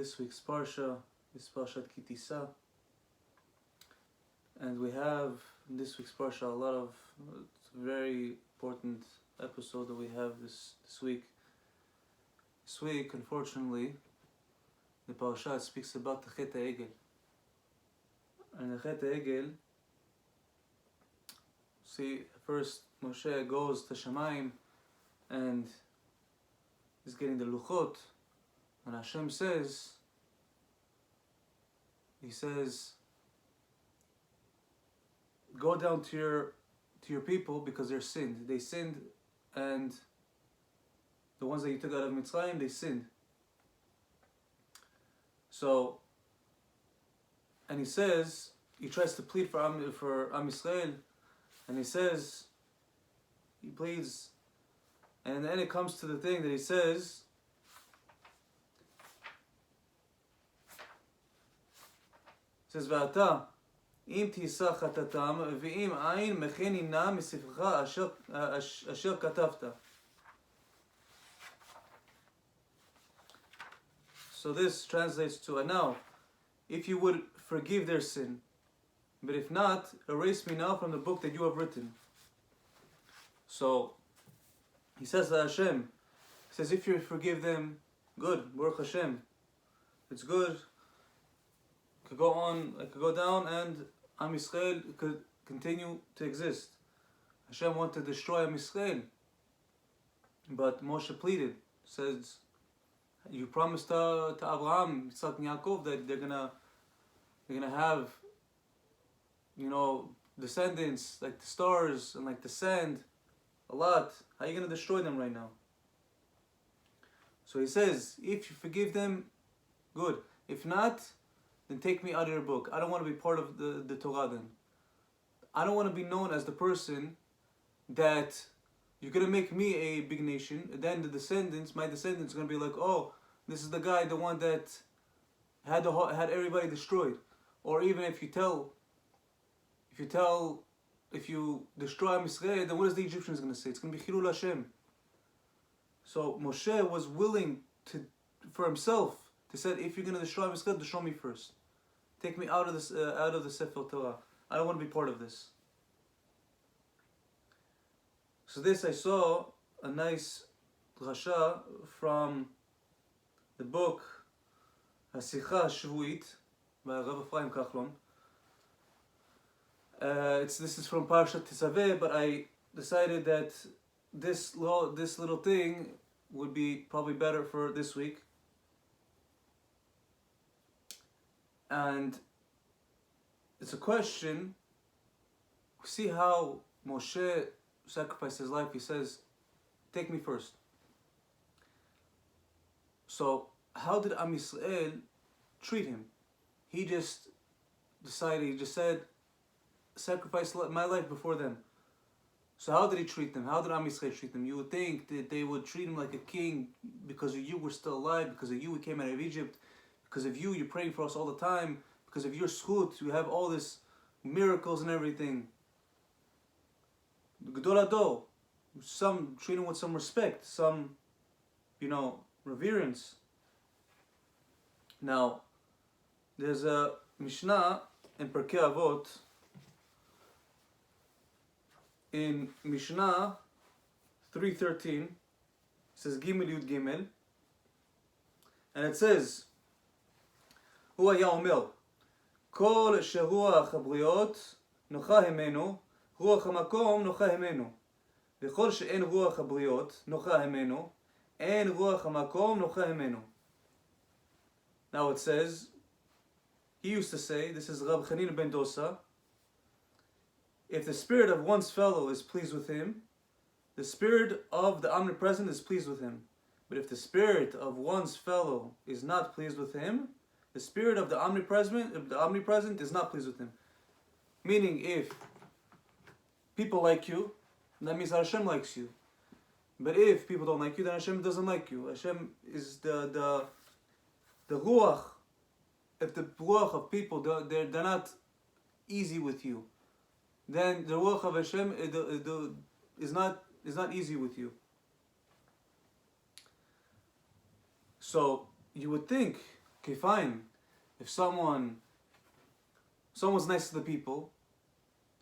this week's Parsha is Parashat Tisa, and we have in this week's Parsha a lot of very important episode that we have this week. This week, unfortunately, the Parashat speaks about the Chet HaEgel. And the Chet HaEgel, see, first Moshe goes to Shamayim and he's getting the Luchot, and Hashem says, He says, go down to your people because they're sinned. They sinned, and the ones that you took out of Mitzrayim, they sinned. So, and he says, he tries to plead for Am Yisrael, and he says, he pleads, and then it comes to the thing that he says, V'ata im Tisa chatatam v'im ayin mecheni na misifcha asher katavta. So this translates to, and now, if you would forgive their sin, but if not, erase me now from the book that you have written. So he says to Hashem, he says, if you forgive them, good, Baruch Hashem, it's good. Could go on, I could go down, and Am Yisrael could continue to exist. Hashem wanted to destroy Am Yisrael, but Moshe pleaded, says, you promised to Abraham, Yitzhak, and Yaakov that they're gonna have, descendants like the stars and like the sand, a lot. How are you gonna destroy them right now? So he says, if you forgive them, good. If not, then take me out of your book. I don't want to be part of the Torah then. I don't want to be known as the person that you're going to make me a big nation. And then my descendants are going to be like, oh, this is the guy, the one that had everybody destroyed. Or even if you destroy Am Yisrael, then what is the Egyptians going to say? It's going to be Chilul Hashem. So Moshe was willing for himself to say, if you're going to destroy Am Yisrael, destroy me first. Take me out of the Sefer Torah. I don't want to be part of this. So this, I saw a nice drasha from the book Hasicha Shvuit by Rav Ephraim Kachlon. This is from Parashat Tisa, but I decided that this little thing would be probably better for this week. And it's a question. See how Moshe sacrificed his life. He says, take me first. So how did Am Yisrael treat him? He just said, sacrifice my life before them. So how did he treat them? How did Am Yisrael treat them? You would think that they would treat him like a king. Because of you, we're still alive. Because of you, we came out of Egypt. Because of you, you're praying for us all the time. Because of your schut, you have all this miracles and everything. Gedol Ado, some treat him with some respect, some, reverence. Now, there's a Mishnah in Pirkei Avot, in Mishnah 3:13, it says Gimel Yud Gimel, and it says, הוא היה אומר, כל שרוח הבריות נוחה ממנו, רוח המקום נוחה ממנו. וכל שאין רוח הבריות נוחה ממנו, אין רוח המקום נוחה ממנו. Now it says, he used to say, this is Rab Chanina ben Dosa, if the spirit of one's fellow is pleased with him, the spirit of the omnipresent is pleased with him. But if the spirit of one's fellow is not pleased with him, the spirit of the omnipresent is not pleased with him. Meaning, if people like you, that means that Hashem likes you. But if people don't like you, then Hashem doesn't like you. Hashem is the ruach. If the ruach of people, they're not easy with you, then the ruach of Hashem is not easy with you. So you would think Okay, fine. If someone's nice to the people,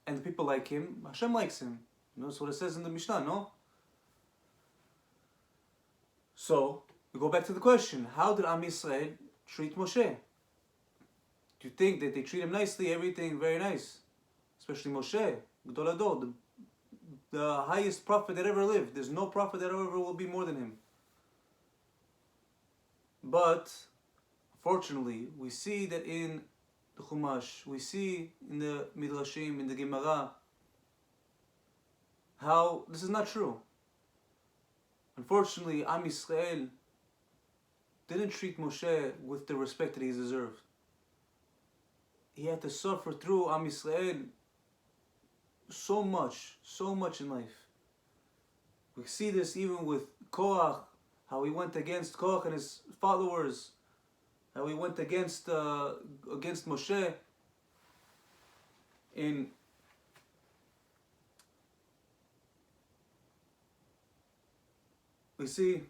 and the people like him, Hashem likes him. That's what it says in the Mishnah, no? So, we go back to the question, how did Am Yisrael treat Moshe? Do you think that they treat him nicely, everything very nice? Especially Moshe, Gdol Ador, the highest prophet that ever lived. There's no prophet that ever will be more than him. But, fortunately, we see that in the Chumash, we see in the Midrashim, in the Gemara, how this is not true. Unfortunately, Am Yisrael didn't treat Moshe with the respect that he deserved. He had to suffer through Am Yisrael so much in life. We see this even with Korach, how he went against Korach and his followers, how he went against Moshe in we see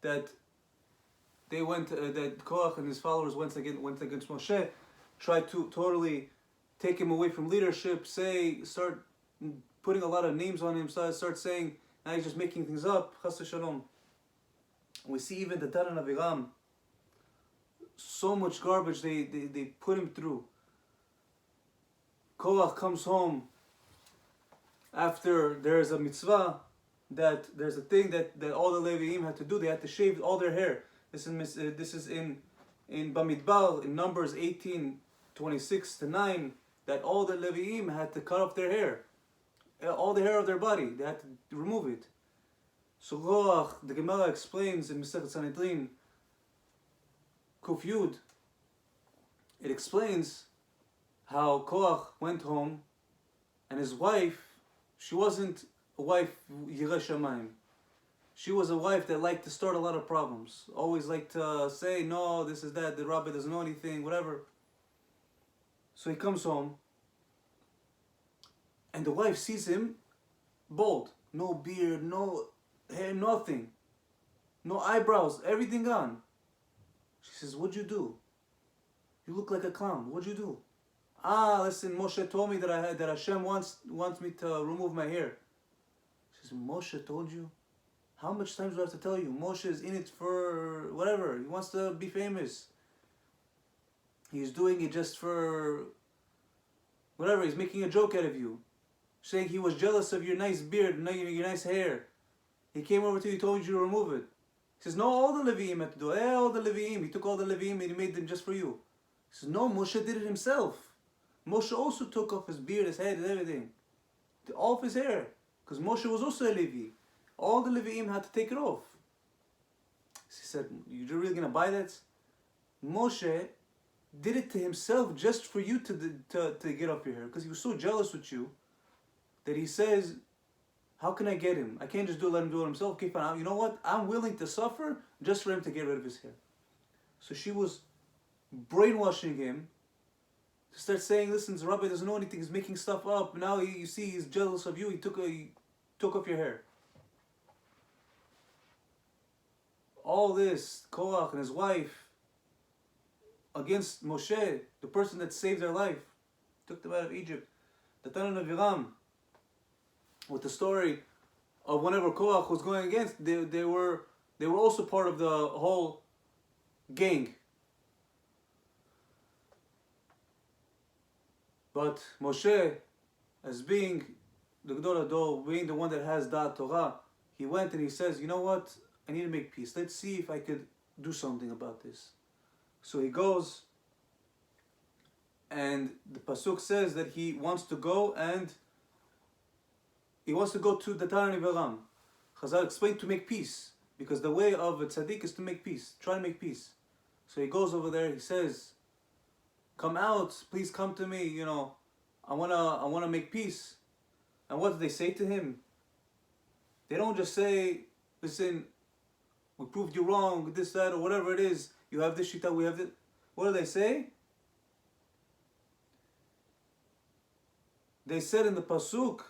that they went that Korach and his followers went against Moshe, tried to totally take him away from leadership, start putting a lot of names on him, start saying now he's just making things up. Chas v'shalom. We see even the Datan of Aviram, so much garbage they put him through. Korach comes home after there's a mitzvah, that there's a thing that all the Leviim had to do. They had to shave all their hair. This is in Bamidbar, in Numbers 18:26-9, that all the Leviim had to cut off their hair, all the hair of their body. They had to remove it. So Korach, the Gemara explains in Masechet Sanhedrin, Kuf Yud, it explains how Korach went home, and his wife, she wasn't a wife Yireh Shamayim. She was a wife that liked to start a lot of problems. Always liked to say, no, this is that, the rabbi doesn't know anything, whatever. So he comes home, and the wife sees him bald. No beard, no hair, nothing. No eyebrows, everything gone. She says, what'd you do? You look like a clown. What'd you do? Listen, Moshe told me that Hashem wants me to remove my hair. She says, Moshe told you? How much times do I have to tell you? Moshe is in it for whatever. He wants to be famous. He's doing it just for whatever. He's making a joke out of you. Saying he was jealous of your nice beard, your nice hair. He came over to you, told you to remove it. He says, no, all the Leviim had to do it. All the Leviim. He took all the Leviim and he made them just for you. He says, no, Moshe did it himself. Moshe also took off his beard, his head, and everything. All of his hair. Because Moshe was also a Levi. All the Leviim had to take it off. He said, you're really going to buy that? Moshe did it to himself just for you to get off your hair. Because he was so jealous with you that he says, how can I get him? I can't just let him do it himself. Okay, fine. You know what? I'm willing to suffer just for him to get rid of his hair. So she was brainwashing him to start saying, listen, the rabbi doesn't know anything. He's making stuff up. Now you see he's jealous of you. He took off your hair. All this, Korach and his wife, against Moshe, the person that saved their life, took them out of Egypt. The Datan of Aviram, with the story of whenever Korach was going against, they were also part of the whole gang. But Moshe, as being the Gdol Ador, being the one that has Da'at Torah, he went and he says, you know what? I need to make peace. Let's see if I could do something about this. So he goes, and the Pasuk says that he wants to go to the Datan of Aviram. Chazal explained to make peace, because the way of a tzaddik is to make peace, try to make peace. So he goes over there, he says, come out, please come to me, I wanna make peace. And what do they say to him? They don't just say, listen, we proved you wrong, this, that, or whatever it is. You have this shita, we have this. What do they say? They said in the Pasuk,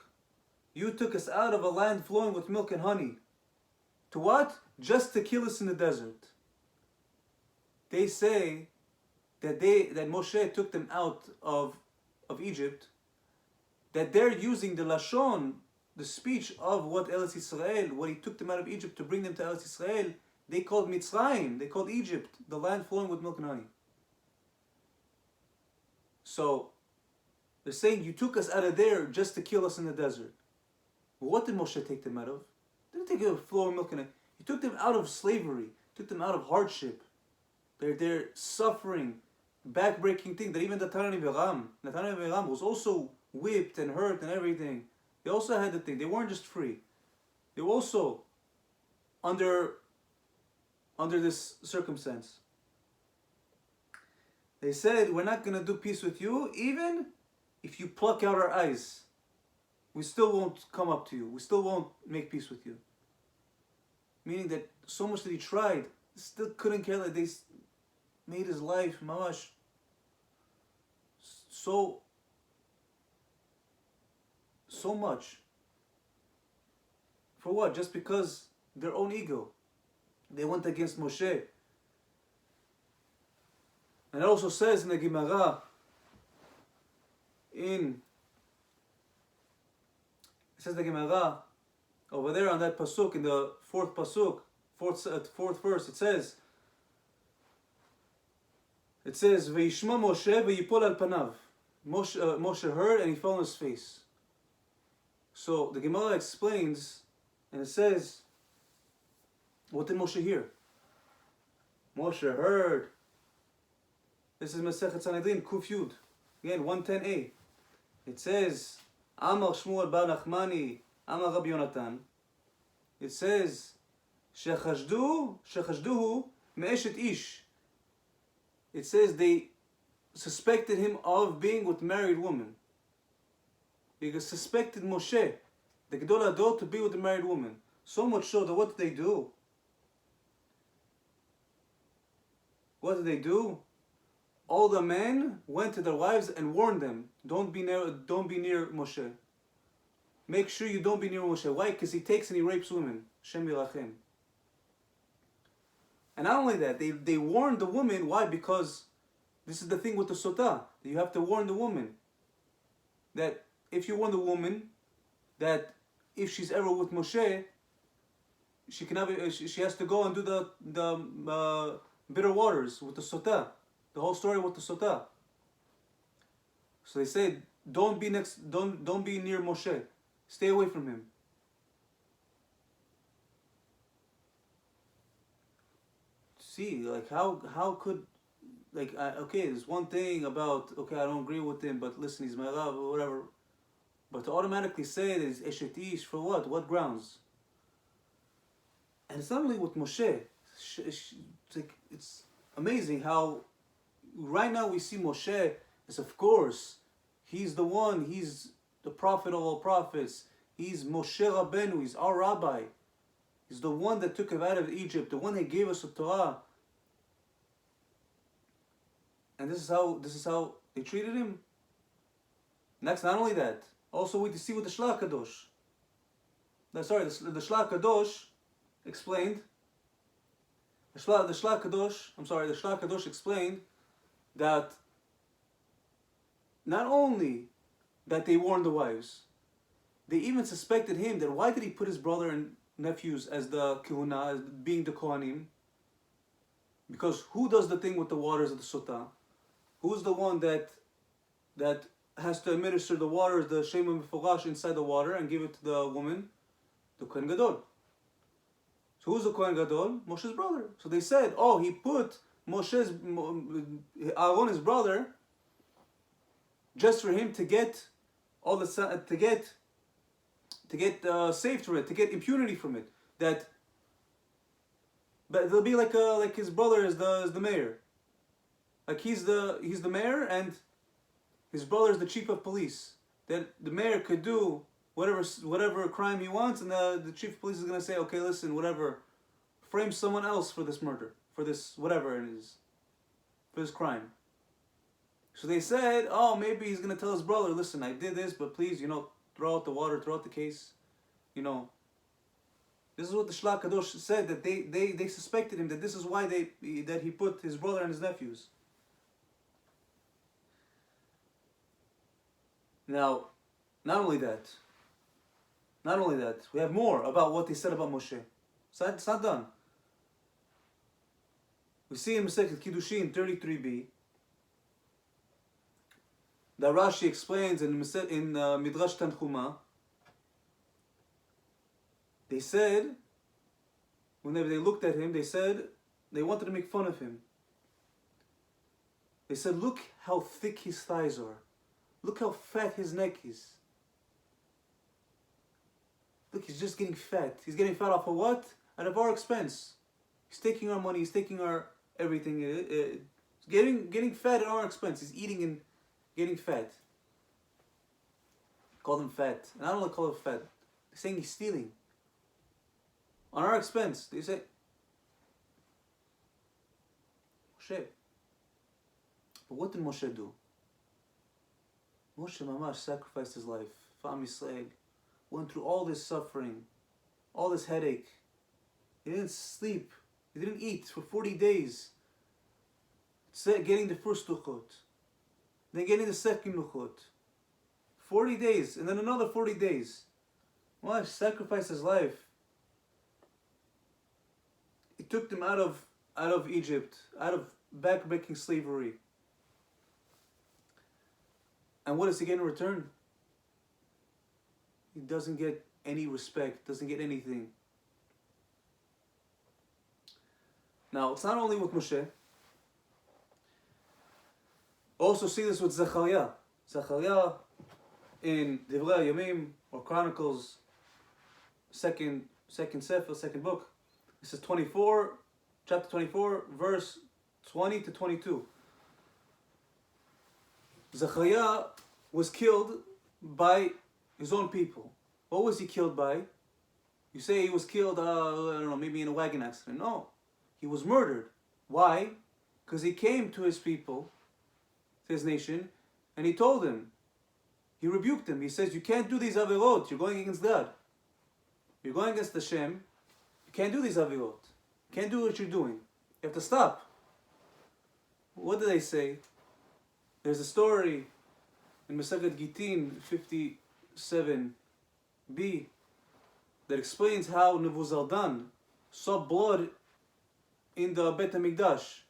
you took us out of a land flowing with milk and honey. To what? Just to kill us in the desert. they say that Moshe took them out of Egypt, that they're using the lashon, the speech of what Eretz Yisrael, what he took them out of Egypt to bring them to Eretz Yisrael, they called Mitzrayim, they called Egypt, the land flowing with milk and honey. So they're saying, you took us out of there just to kill us in the desert. But what did Moshe take them out of? He didn't take them out of flowing milk and honey. He took them out of slavery, took them out of hardship. They're suffering, back-breaking thing that even the Natan and Aviram was also whipped and hurt and everything. They also had the thing. They weren't just free. They were also under this circumstance. They said, we're not going to do peace with you, even if you pluck out our eyes. We still won't come up to you. We still won't make peace with you. Meaning that so much that he tried, still couldn't care that they made his life, mamash, so much. For what? Just because their own ego. They went against Moshe. And it also says in the Gemara, it says the Gemara, over there on that pasuk, in the fourth verse, it says, V'yishma Moshe v'yipol al panav. Moshe heard and he fell on his face. So the Gemara explains, and it says, what did Moshe hear? Moshe heard. This is Masechet Sanhedrin, Kuf Yud. Again, 110a. It says, Amar Shmuel bar Nachmani, Amar Rabbi Yonatan. It says, Shechashduhu me'eshet ish. It says they suspected him of being with married woman. They suspected Moshe, the Gedol Ador, to be with a married woman. So much so that what did they do? What did they do? All the men went to their wives and warned them, don't be near Moshe. Make sure you don't be near Moshe. Why? Because he takes and he rapes women. Shem Yirachem. And not only that, they warned the woman. Why? Because this is the thing with the sotah. You have to warn the woman that if you warn the woman that if she's ever with Moshe, she has to go and do the bitter waters with the sotah. The whole story with the sotah. So they said, don't be near Moshe. Stay away from him. See, like how could, like, okay, there's one thing about, okay, I don't agree with him, but listen, he's my love or whatever. But to automatically say that he's Eshet Ish, for what? What grounds? And it's not only with Moshe. It's amazing how right now we see Moshe as, of course, he's the one, he's the prophet of all prophets. He's Moshe Rabbenu, he's our rabbi. He's the one that took us out of Egypt, the one that gave us the Torah. And this is how they treated him. Next, not only that, also we see with the Shlach Kadosh. The Shlach Kadosh explained. The Shlach Kadosh explained that not only that they warned the wives, they even suspected him that why did he put his brother and nephews as the Kehuna, as being the Kohanim? Because who does the thing with the waters of the Sotah? Who's the one that has to administer the waters, the Shema Meforash inside the water and give it to the woman? The Kohen Gadol. So who's the Kohen Gadol? Moshe's brother. So they said, oh, he put Aaron, his brother, just for him to get all the saved from it, to get impunity from it. But it'll be like his brother is the mayor. Like he's the mayor and his brother is the chief of police. That the mayor could do whatever crime he wants, and the chief of police is gonna say, okay, listen, whatever, frame someone else for this murder, for this whatever it is, for this crime. So they said, oh, maybe he's gonna tell his brother, listen, I did this, but please, throw out the water, throw out the case, This is what the Shlach Kadosh said, that they suspected him, that this is why that he put his brother and his nephews. Now, not only that, we have more about what they said about Moshe. It's not done. We see in Masechet Kiddushin 33b that Rashi explains in Midrash Tanchuma. They said, whenever they looked at him, they said they wanted to make fun of him. They said, look how thick his thighs are. Look how fat his neck is. Look, he's just getting fat. He's getting fat off of what? Out of our expense. He's taking our money. He's taking our everything. He's getting fat at our expense. He's eating and getting fat. Call him fat. And I don't want to call him fat. They're saying he's stealing. On our expense. They say, Moshe. But what did Moshe do? Moshe Mamash sacrificed his life. Fam Yisrael. Went through all this suffering. All this headache. He didn't sleep. He didn't eat for 40 days. Getting the first luchot. Then getting the second luchot. 40 days. And then another 40 days. Moshe sacrificed his life. He took them out of Egypt. Out of backbreaking slavery. And what does he get in return? He doesn't get any respect, doesn't get anything. Now, it's not only with Moshe. Also see this with Zechariah. Zechariah in Divrei Yamim or Chronicles, second sefer, second book. This is 24, chapter 24, verse 20 to 22. Zechariah was killed by his own people. What was he killed by? You say he was killed, I don't know, maybe in a wagon accident. No, he was murdered. Why? Because he came to his people, to his nation, and he told them, he rebuked them. He says, you can't do these avirot. You're going against God. You're going against Hashem. You can't do these avirot. You can't do what you're doing. You have to stop. What do they say? There's a story in Masechet Gittin 57b that explains how Nebuzaradan saw blood in the Beit HaMikdash.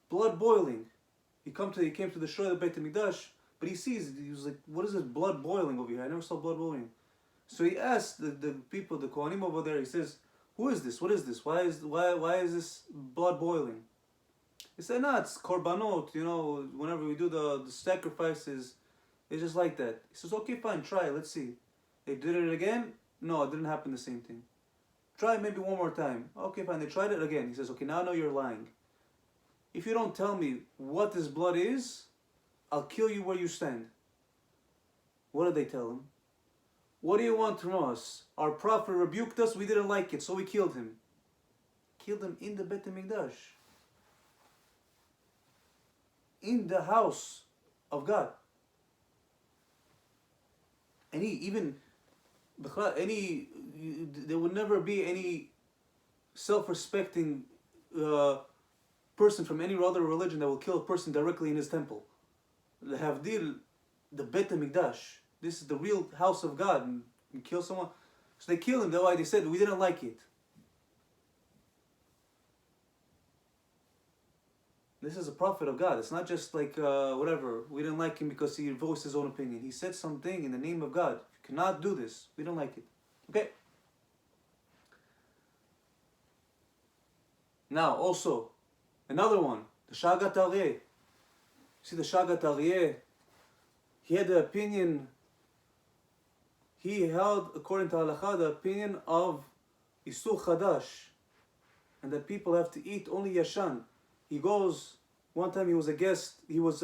Blood boiling. He came to destroy the Beit HaMikdash, but he was like, what is this blood boiling over here? I never saw blood boiling. So he asked the people, the Kohanim over there, he says, who is this? What is this? Why is this blood boiling? He said, no, it's korbanot, whenever we do the sacrifices, it's just like that. He says, okay, fine, try, let's see. They did it again? No, it didn't happen the same thing. Try maybe one more time. Okay, fine, they tried it again. He says, okay, now I know you're lying. If you don't tell me what this blood is, I'll kill you where you stand. What did they tell him? What do you want from us? Our prophet rebuked us, we didn't like it, so we killed him. Killed him in the Beit HaMikdash. In the house of God. There would never be any self-respecting person from any other religion that will kill a person directly in his temple. The Havdil, the Beit HaMikdash, this is the real house of God, and kill someone. So they kill him. That's why they said, we didn't like it. This is a prophet of God. It's not just like whatever. We didn't like him because he voiced his own opinion. He said something in the name of God. You cannot do this. We don't like it. Okay. Now, also, another one. The Shagat Arie. See the Shagat Arie? He had the opinion. He held, according to Halakha, the opinion of Isur Chadash. And that people have to eat only Yashan. He goes, one time he was a guest, he was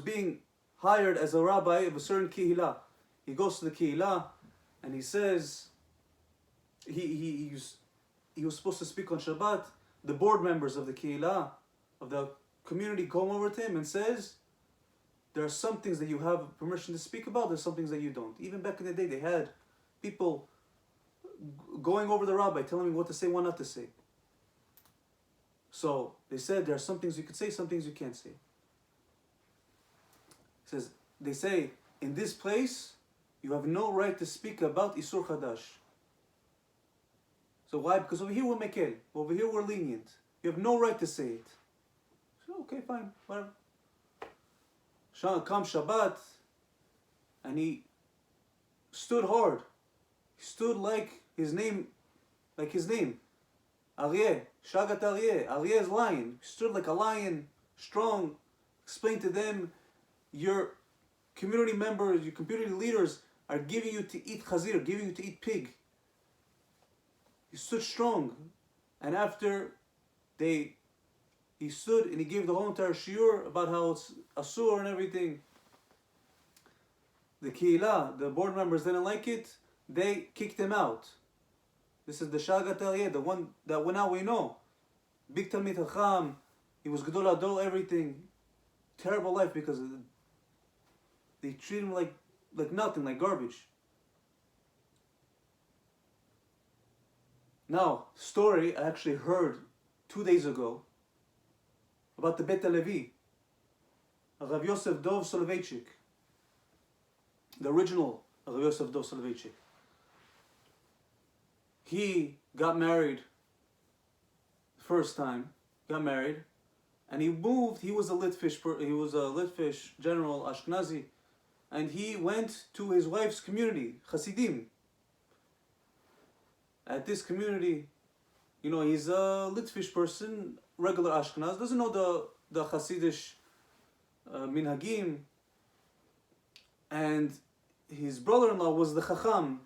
being hired as a rabbi of a certain kihila. He goes to the kihila and he says, he was supposed to speak on Shabbat. The board members of the kihila, of the community, come over to him and says, there are some things that you have permission to speak about, there's some things that you don't. Even back in the day, they had people going over the rabbi, telling me what to say, what not to say. So they said there are some things you could say, some things you can't say. It says, they say, in this place, you have no right to speak about Isur Chadash. So why? Because over here we're Mekel. Over here we're lenient. You have no right to say it. So okay, fine, whatever. Come Shabbat, and he stood hard. He stood like his name. Arie, Shagat Arie. Arie is lion. He stood like a lion, strong. Explained to them, your community members, your community leaders are giving you to eat chazir, giving you to eat pig. He stood strong. And after he stood and he gave the whole entire shiur about how it's asur and everything. The Keilah, the board members didn't like it. They kicked him out. This is the Shagat Arie, the one that now we know. Big Talmid Chacham, he was Gedol Adol, everything. Terrible life because they treat him like nothing, like garbage. Now, story I actually heard 2 days ago about the Bet Levi, Rav Yosef Dov Soloveitchik, the original Rav Yosef Dov Soloveitchik. He got married first time, and he moved. He was a Litvish general, Ashkenazi, and he went to his wife's community, Hasidim. At this community, he's a Litvish person, regular Ashkenaz, doesn't know the Hasidish minhagim, and his brother-in-law was the Chacham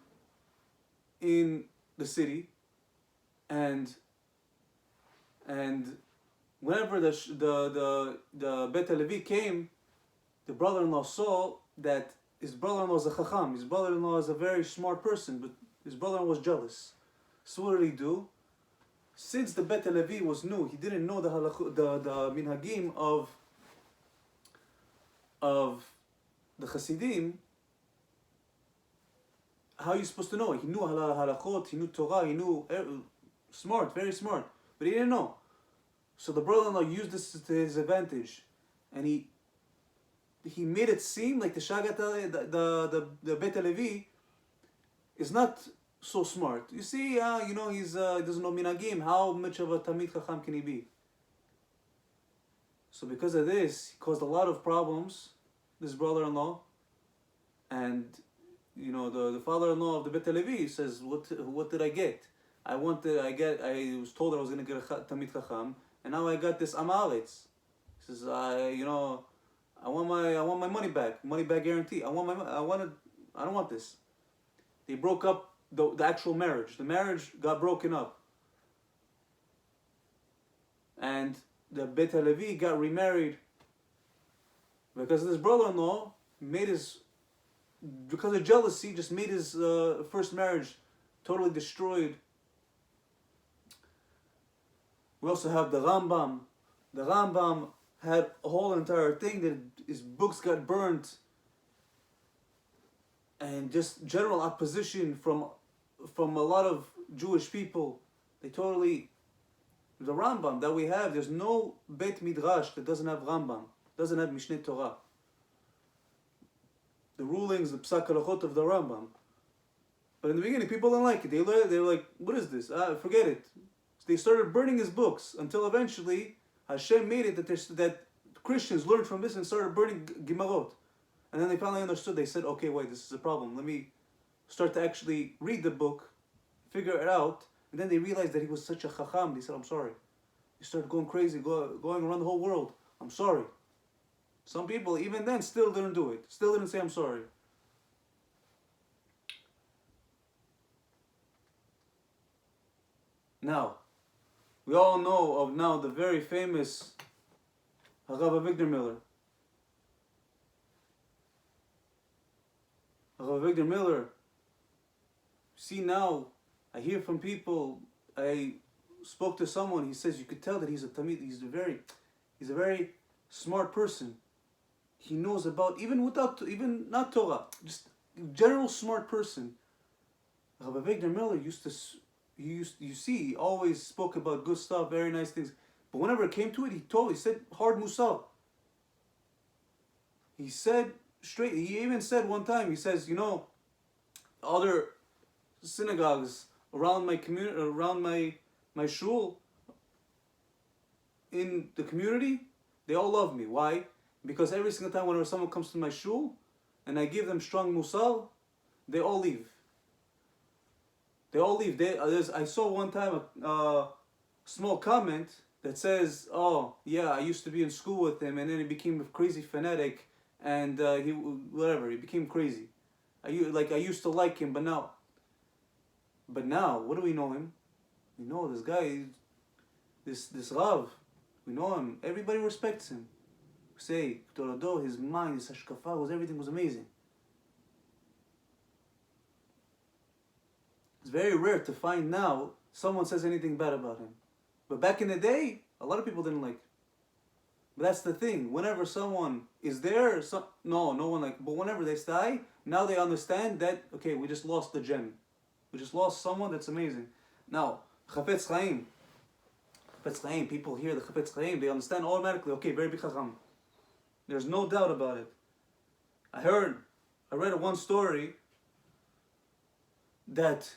in the city, and whenever the Bet Levi came, the brother-in-law saw that his brother-in-law is a Chacham. His brother-in-law is a very smart person, but his brother-in-law was jealous. So what did he do? Since the Bet Levi was new, he didn't know the minhagim of the Hasidim. How are you supposed to know? He knew halachot, he knew Torah, he knew smart, very smart, but he didn't know. So the brother-in-law used this to his advantage, and he made it seem like the Shagat Arie, the Bet Levi is not so smart. You see, he doesn't know minhagim. How much of a Talmid Chacham can he be? So because of this, he caused a lot of problems, this brother-in-law, and the father-in-law of the Bet Levi says, what did I get? I was told I was going to get a Talmid Chacham, and now I got this Amaretz. He says, I want my money back guarantee. I don't want this. They broke up the actual marriage. The marriage got broken up. And the Bet Levi got remarried because this brother-in-law because of jealousy, just made his first marriage totally destroyed. We also have the Rambam. The Rambam had a whole entire thing that his books got burnt, and just general opposition from a lot of Jewish people. The Rambam that we have, there's no Beit Midrash that doesn't have Rambam, doesn't have Mishneh Torah. The rulings, the Psak Halachot of the Rambam. But in the beginning, people didn't like it. They were like, what is this? Forget it. So they started burning his books until eventually Hashem made it that Christians learned from this and started burning Gemarot. And then they finally understood. They said, okay, wait, this is a problem. Let me start to actually read the book, figure it out. And then they realized that he was such a Chacham. They said, I'm sorry. He started going crazy, going around the whole world. I'm sorry. Some people, even then, still didn't do it. Still didn't say, I'm sorry. Now, we all know of now the very famous Harav Avigdor Miller. Harav Avigdor Miller. See now, I hear from people, I spoke to someone, he says you could tell that he's a Talmid, he's a very smart person. He knows about, even not Torah, just general smart person. Rabbi Wegner Miller he always spoke about good stuff, very nice things. But whenever it came to it, he said hard musar. He said straight, he even said one time, he says, other synagogues around my community, around my shul, in the community, they all love me. Why? Because every single time whenever someone comes to my shul, and I give them strong musar, they all leave. They all leave. I saw one time a small comment that says, "Oh, yeah, I used to be in school with him, and then he became a crazy fanatic, and he became crazy. I used to like him, but now, what do we know him? We know this guy, this Rav. We know him. Everybody respects him. We say, his mind, his hashkafa, everything was amazing. It's very rare to find now someone says anything bad about him. But back in the day, a lot of people didn't like him. But that's the thing. Whenever someone is there, no one like. But whenever they die, now they understand that, okay, we just lost the gem. We just lost someone that's amazing. Now, Chafetz Chaim, people hear the Chafetz Chaim, they understand automatically, okay, very big Chacham. There's no doubt about it. I read one story that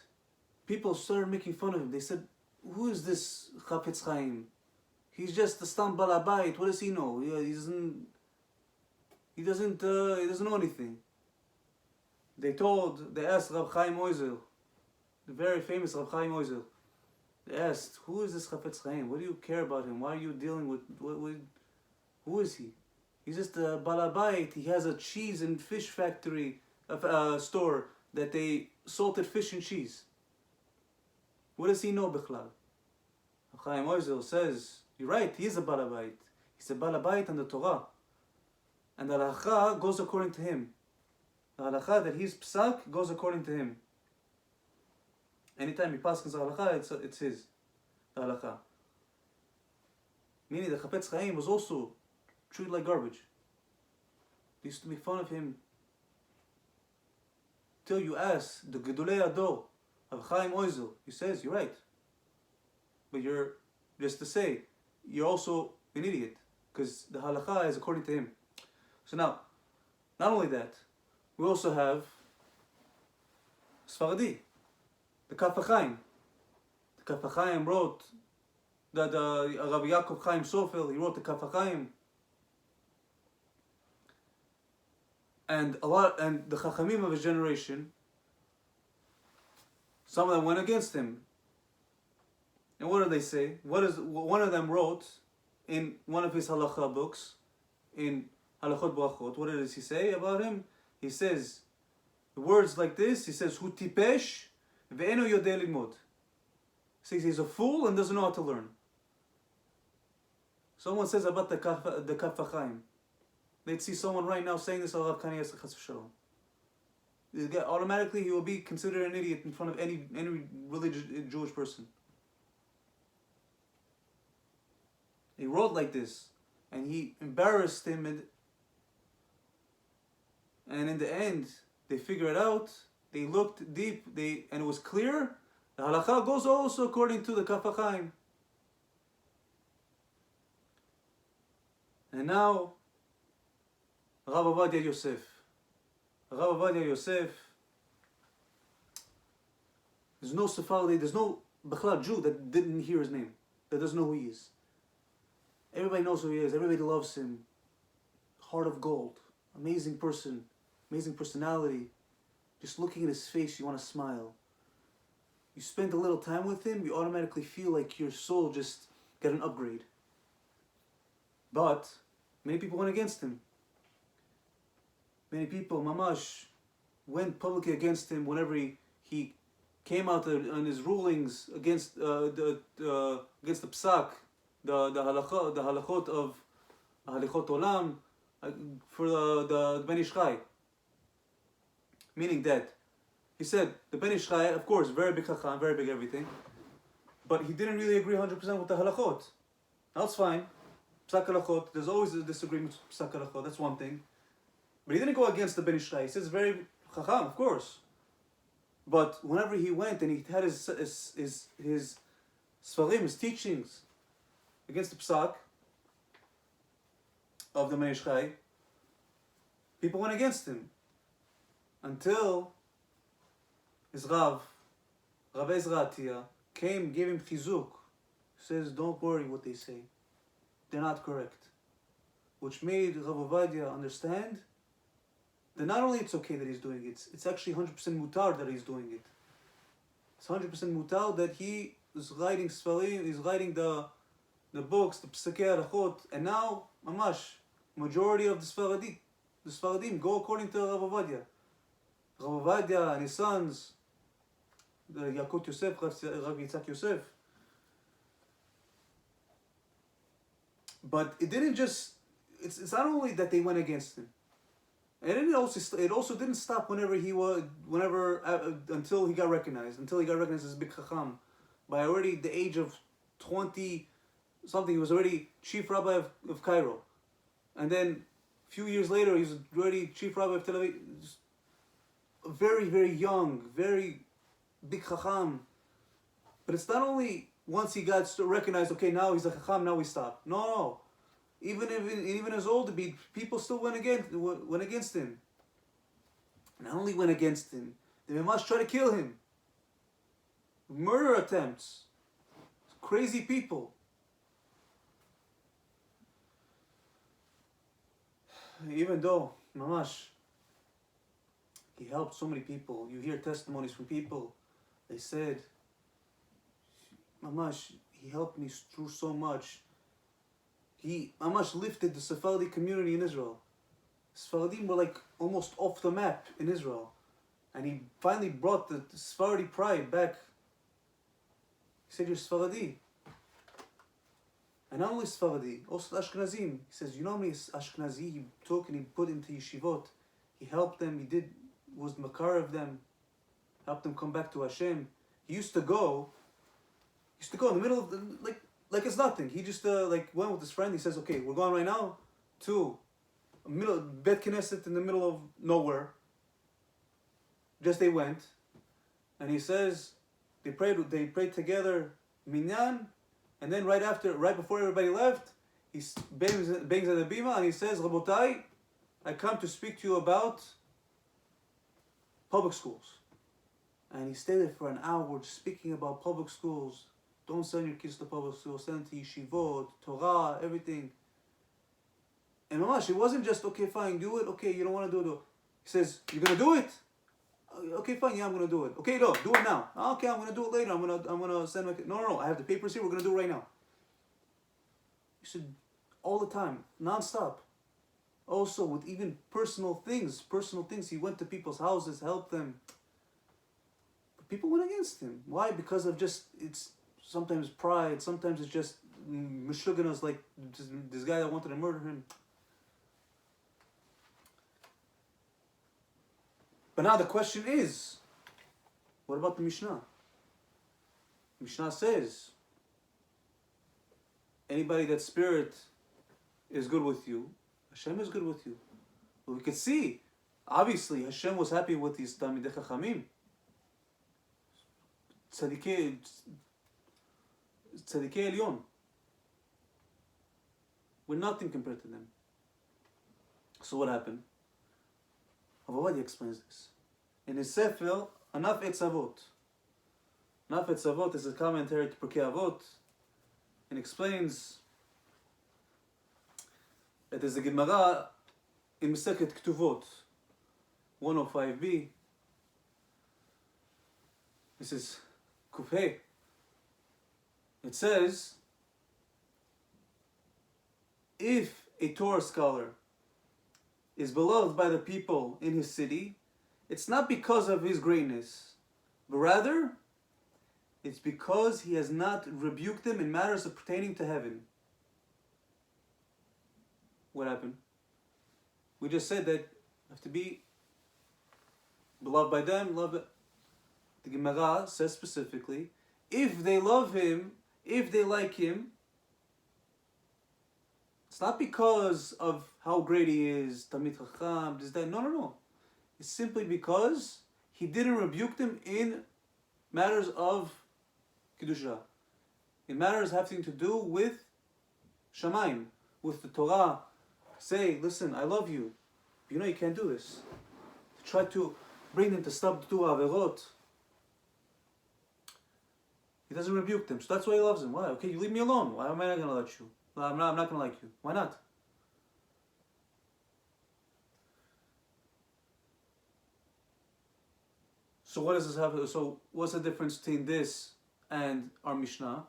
people started making fun of him. They said, who is this Chafetz Chaim? He's just a stam balabait. What does he know? He doesn't know anything. They asked Rab Chaim Oizel, the very famous Rab Chaim Oizel. They asked, who is this Chafetz Chaim? What do you care about him? Why are you dealing with, who is he? He's just a balabait. He has a cheese and fish factory, store that they salted fish and cheese. What does he know, Bichlal? Chaim Oizel says, you're right, he is a balabait. He's a balabait on the Torah. And the halacha goes according to him. The halacha that he's psak goes according to him. Anytime he passes the halacha, it's his. The halacha. Meaning the Chafetz Chaim was also treated like garbage. They used to make fun of him. Till you ask the Gedolei Ador of Chaim Oizel, he says, you're right. But you're also an idiot. Because the halacha is according to him. So now, not only that, we also have Sfaradi, the Kaf HaChaim. The Kaf HaChaim wrote, Rabbi Yaakov Chaim Sofel, he wrote the Kaf HaChaim. And the Chachamim of his generation, some of them went against him. And what did they say? One of them wrote in one of his halacha books, in Halachot Brachot, what does he say about him? He says, the words like this, he says, Hu tipesh ve'eno yodeh lilmod. He says he's a fool and doesn't know how to learn. Someone says about the Kaf HaChaim. They'd see someone right now saying this, Rav Kani Yasser Chas v'Shalom. Automatically he will be considered an idiot in front of any religious Jewish person. He wrote like this, and he embarrassed him, and in the end, they figured it out, they looked deep, and it was clear, the halacha goes also according to the Kaf HaChaim. And now, Rav Ovadia Yosef. Rav Ovadia Yosef, there's no Sephardi, there's no Bechlal Jew that didn't hear his name, that doesn't know who he is. Everybody knows who he is, everybody loves him. Heart of gold, amazing person, amazing personality. Just looking at his face, you want to smile. You spend a little time with him, you automatically feel like your soul just got an upgrade. But many people went against him. Many people, mamash, went publicly against him whenever he came out on his rulings against the psak, the halachot of halichot olam for the Ben Ish Chai. Meaning that he said the Ben Ish Chai, of course, very big chacham, very big everything, but he didn't really agree 100% with the halachot. That's fine. Psak halachot, there's always a disagreement with psak halachot. That's one thing. But he didn't go against the Ben Ish Chai. He says very chacham, of course. But whenever he went and he had his Sfarim, his teachings against the Psak of the Meish Chai, people went against him. Until his Rav Ezra Atiyah, came, gave him chizuk. Says, don't worry what they say. They're not correct. Which made Rav Ovadia understand that not only it's okay that he's doing it, it's actually 100% mutar that he's doing it. It's 100% mutar that he is writing Sfarim, he's writing the books, the Pesakei Arachot, and now, mamash, majority of the Sfaradim go according to Rav Ovadia. Rav Ovadia and his sons, the Yakut Yosef, Rav Yitzhak Yosef. But it didn't just, it's not only that they went against him. And it also didn't stop until he got recognized as a big chacham. By already the age of 20 something, he was already chief rabbi of Cairo. And then a few years later, he was already chief rabbi of Tel Aviv. Very, very young, very big chacham. But it's not only once he got recognized, okay, now he's a chacham, now we stop. No. Even as old, people still went against him. Not only went against him, they must try to kill him. Murder attempts. Crazy people. Even though, mamash, he helped so many people. You hear testimonies from people. They said, mamash, he helped me through so much. He, mamash, lifted the Sephardi community in Israel. Sephardim were like almost off the map in Israel. And he finally brought the Sephardi pride back. He said, you're Sephardi. And not only Sephardi, also the Ashkenazim. He says, you know how many Ashkenazi he took and he put into yeshivot? He helped them, was makar of them, helped them come back to Hashem. He used to go in the middle of like it's nothing. He just went with his friend. He says, okay, we're going right now to Bet Knesset in the middle of nowhere. Just they went, and he says they prayed together minyan, and then right before everybody left, he bangs at the bima and he says, Rabotai, I come to speak to you about public schools. And he stayed there for an hour speaking about public schools. Don't send your kids to public schools, send them to yeshivot, Torah, everything. And mamash, it wasn't just, okay, fine, do it. Okay, you don't want to do it. He says, you're going to do it? Okay, fine, yeah, I'm going to do it. Okay, no, do it now. Okay, I'm going to do it later. I'm going to send my kid. No, I have the papers here. We're going to do it right now. He said, all the time, non-stop. Also, with even personal things, he went to people's houses, helped them. But people went against him. Why? Because of it's sometimes pride, sometimes it's just Meshuganas, like this guy that wanted to murder him. But now the question is, what about the Mishnah? The Mishnah says, anybody that spirit is good with you, Hashem is good with you. But we could see, obviously, Hashem was happy with these Talmidei Chachamim. Tzadikei Elyon. We're nothing compared to them. So what happened? Avot explains this. In his Sefer, Anaf Etz Avot. Anaf Etz Avot is a commentary to Pirkei Avot, and explains that there's a Gemara in Masechet Ketuvot, 105b. This is Kufhei. It says, if a Torah scholar is beloved by the people in his city, it's not because of his greatness, but rather it's because he has not rebuked them in matters of pertaining to heaven. What happened? We just said that you have to be beloved by them. The Gemara says specifically, if they love him, if they like him, it's not because of how great he is, Talmid Chacham, this, that. No. It's simply because He didn't rebuke them in matters of Kedusha. In matters having to do with Shamayim, with the Torah. Say, listen, I love you. But you know you can't do this. Try to bring them to stop do Avot. He doesn't rebuke them. So that's why he loves them. Why? Okay, you leave me alone. Why am I not going to let you? I'm not going to like you. Why not? So what does this have? So what's the difference between this and our Mishnah?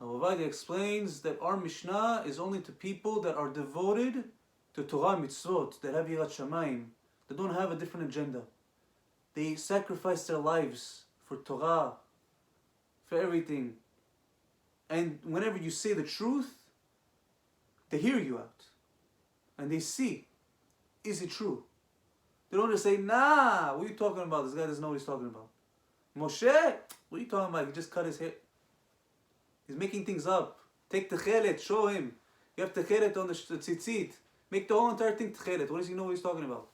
Avot explains that our Mishnah is only to people that are devoted to Torah mitzvot, that have Yirat Shamayim, that don't have a different agenda. They sacrifice their lives for Torah, for everything. And whenever you say the truth, they hear you out. And they see, is it true? They don't just say, nah, what are you talking about? This guy doesn't know what he's talking about. Moshe, what are you talking about? He just cut his hair. He's making things up. Take techelet, show him. You have techelet on the tzitzit. Make the whole entire thing techelet. What does he know what he's talking about?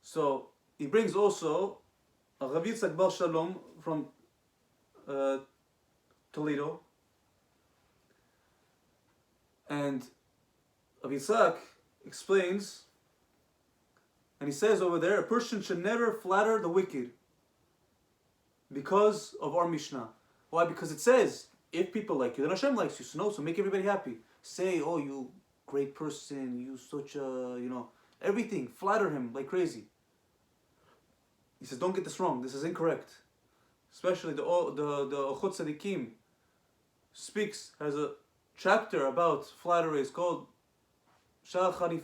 So, he brings also a Rav Yitzchak Bar Shalom from Toledo. And Rav Yitzchak explains, and he says over there, a person should never flatter the wicked because of our Mishnah. Why? Because it says, if people like you, then Hashem likes you. So no, so make everybody happy. Say, oh, you great person, you such a, everything. Flatter him like crazy. He says, don't get this wrong. This is incorrect. Especially the Ochot Tzadikim has a chapter about flattery. It's called Shagat Arie.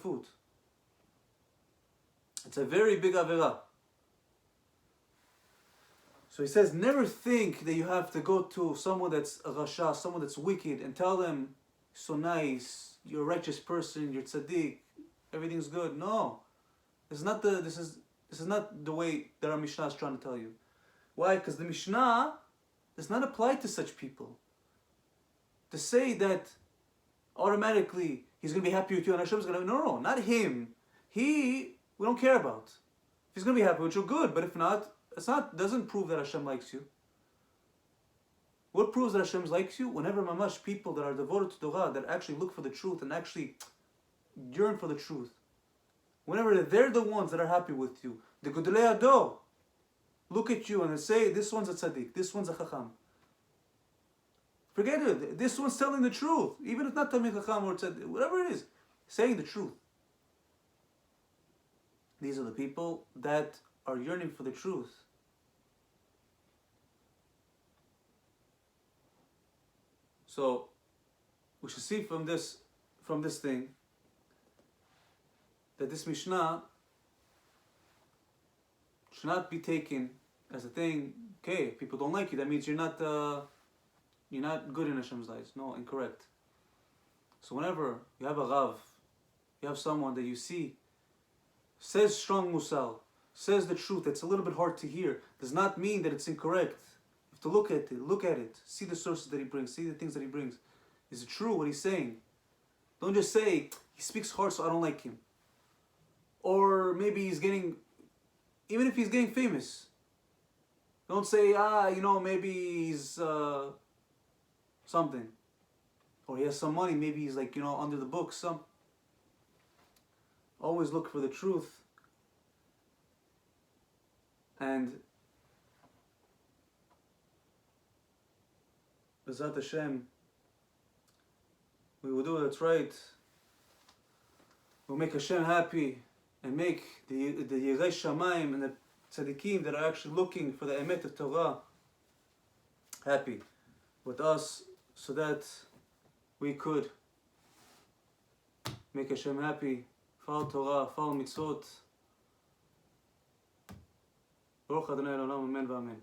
It's a very big avera. So he says, never think that you have to go to someone that's a rasha, someone that's wicked, and tell them, so nice, you're a righteous person, you're tzaddik, everything's good. No, this is not the way that our Mishnah is trying to tell you. Why? Because the Mishnah does not apply to such people. To say that automatically he's going to be happy with you and Hashem's going to... No, not him. We don't care about. If he's going to be happy with you, good. But if not, doesn't prove that Hashem likes you. What proves that Hashem likes you? Whenever mamash people that are devoted to Torah, that actually look for the truth and actually yearn for the truth. Whenever they're the ones that are happy with you. The Gedolei Ador look at you and they say, this one's a tzaddik, this one's a chacham. Forget it. This one's telling the truth. Even if not Talmid Chacham or tzaddik, whatever it is, saying the truth. These are the people that are yearning for the truth. So we should see from this thing that this Mishnah should not be taken as a thing. Okay, if people don't like you, that means you're not good in Hashem's eyes. No, incorrect. So whenever you have a Rav, you have someone that you see says strong musal, says the truth, that's a little bit hard to hear, does not mean that it's incorrect. You have to look at it, see the sources that he brings, see the things that he brings. Is it true what he's saying? Don't just say, he speaks hard so I don't like him. Or maybe even if he's getting famous, don't say, maybe he's something. Or he has some money, maybe he's under the books. Always look for the truth. And B'ezrat Hashem, we will do what's right. We'll make Hashem happy and make the Yirei Shamayim and the tzaddikim that are actually looking for the emet of Torah happy with us, so that we could make Hashem happy, follow Torah, follow mitzvot. Baruch Adonai Olam, amen v'amen.